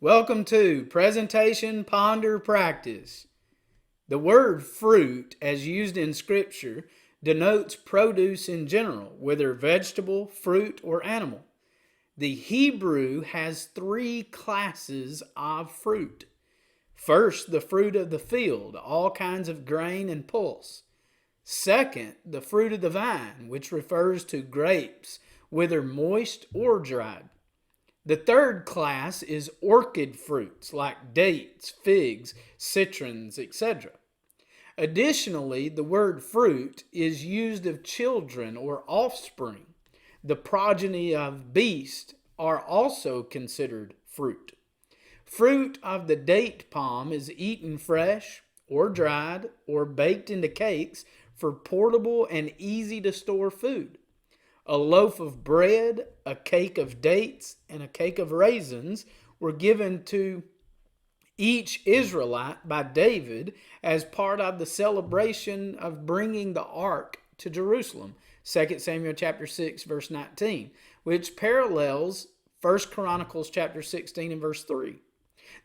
Welcome to Presentation Ponder Practice. The word fruit, as used in Scripture, denotes produce in general, whether vegetable, fruit, or animal. The Hebrew has three classes of fruit. First, the fruit of the field, all kinds of grain and pulse. Second, the fruit of the vine, which refers to grapes, whether moist or dried. The third class is orchid fruits like dates, figs, citrons, etc. Additionally, the word fruit is used of children or offspring. The progeny of beasts are also considered fruit. Fruit of the date palm is eaten fresh or dried or baked into cakes for portable and easy to store food. A loaf of bread, a cake of dates, and a cake of raisins were given to each Israelite by David as part of the celebration of bringing the ark to Jerusalem. 2 Samuel chapter 6 verse 19, which parallels 1 Chronicles chapter 16 and verse 3.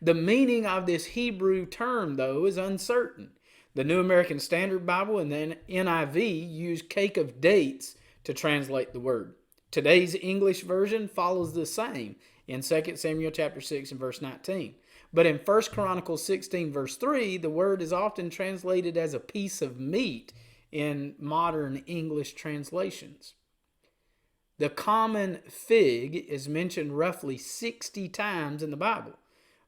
The meaning of this Hebrew term, though, is uncertain. The New American Standard Bible and the NIV use cake of dates to translate the word. Today's English version follows the same in 2 Samuel chapter 6 and verse 19. But in 1 Chronicles 16 verse 3, the word is often translated as a piece of meat in modern English translations. The common fig is mentioned roughly 60 times in the Bible.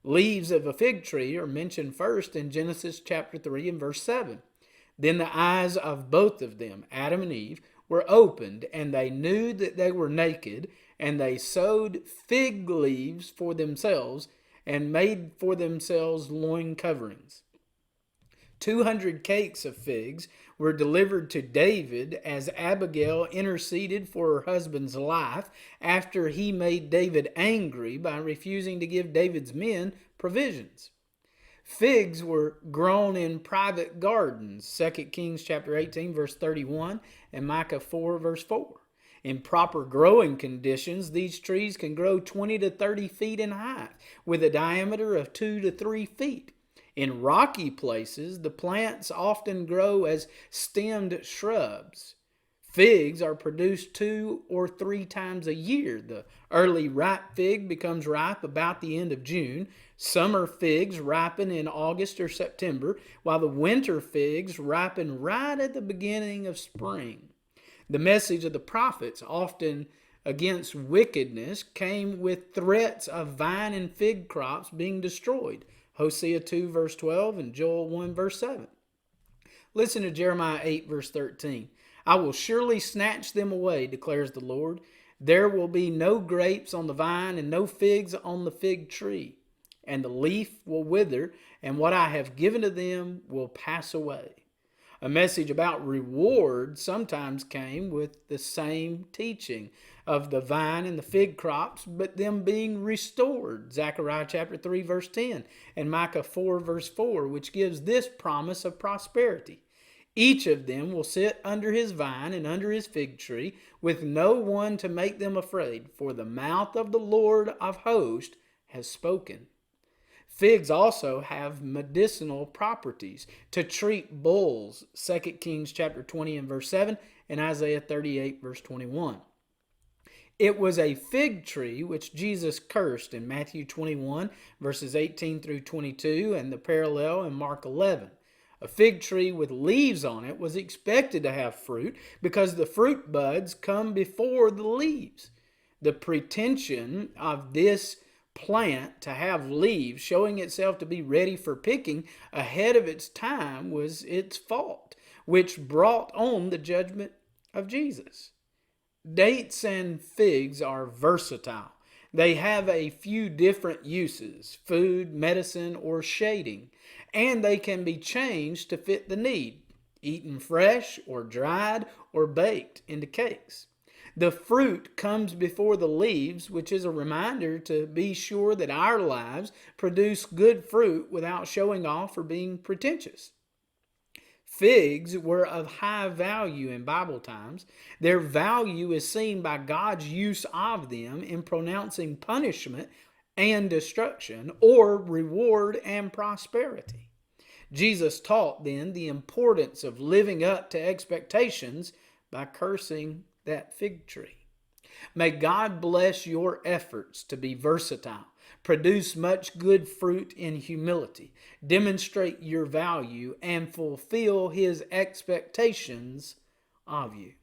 Leaves of a fig tree are mentioned first in Genesis chapter 3 and verse 7. Then the eyes of both of them, Adam and Eve, were opened, and they knew that they were naked, and they sewed fig leaves for themselves and made for themselves loin coverings. 200 cakes of figs were delivered to David as Abigail interceded for her husband's life after he made David angry by refusing to give David's men provisions. Figs were grown in private gardens, 2 Kings chapter 18 verse 31 and Micah 4 verse 4. In proper growing conditions, these trees can grow 20 to 30 feet in height with a diameter of 2 to 3 feet. In rocky places, the plants often grow as stemmed shrubs. Figs are produced 2 or 3 times a year. The early ripe fig becomes ripe about the end of June. Summer figs ripen in August or September, while the winter figs ripen right at the beginning of spring. The message of the prophets, often against wickedness, came with threats of vine and fig crops being destroyed. Hosea 2 verse 12 and Joel 1 verse 7. Listen to Jeremiah 8 verse 13. I will surely snatch them away, declares the Lord. There will be no grapes on the vine and no figs on the fig tree. And the leaf will wither, and what I have given to them will pass away. A message about reward sometimes came with the same teaching of the vine and the fig crops, but them being restored. Zechariah chapter 3 verse 10 and Micah 4 verse 4, which gives this promise of prosperity. Each of them will sit under his vine and under his fig tree, with no one to make them afraid, for the mouth of the Lord of hosts has spoken. Figs also have medicinal properties to treat bulls, 2 Kings chapter 20 and verse 7 and Isaiah 38 verse 21. It was a fig tree which Jesus cursed in Matthew 21 verses 18 through 22 and the parallel in Mark 11. A fig tree with leaves on it was expected to have fruit because the fruit buds come before the leaves. The pretension of this plant to have leaves, showing itself to be ready for picking ahead of its time, was its fault, which brought on the judgment of Jesus. Dates and figs are versatile. They have a few different uses: food, medicine, or shading, and they can be changed to fit the need, eaten fresh or dried or baked into cakes. The fruit comes before the leaves, which is a reminder to be sure that our lives produce good fruit without showing off or being pretentious. Figs were of high value in Bible times. Their value is seen by God's use of them in pronouncing punishment and destruction, or reward and prosperity. Jesus taught then the importance of living up to expectations by cursing that fig tree. May God bless your efforts to be versatile, produce much good fruit in humility, demonstrate your value, and fulfill His expectations of you.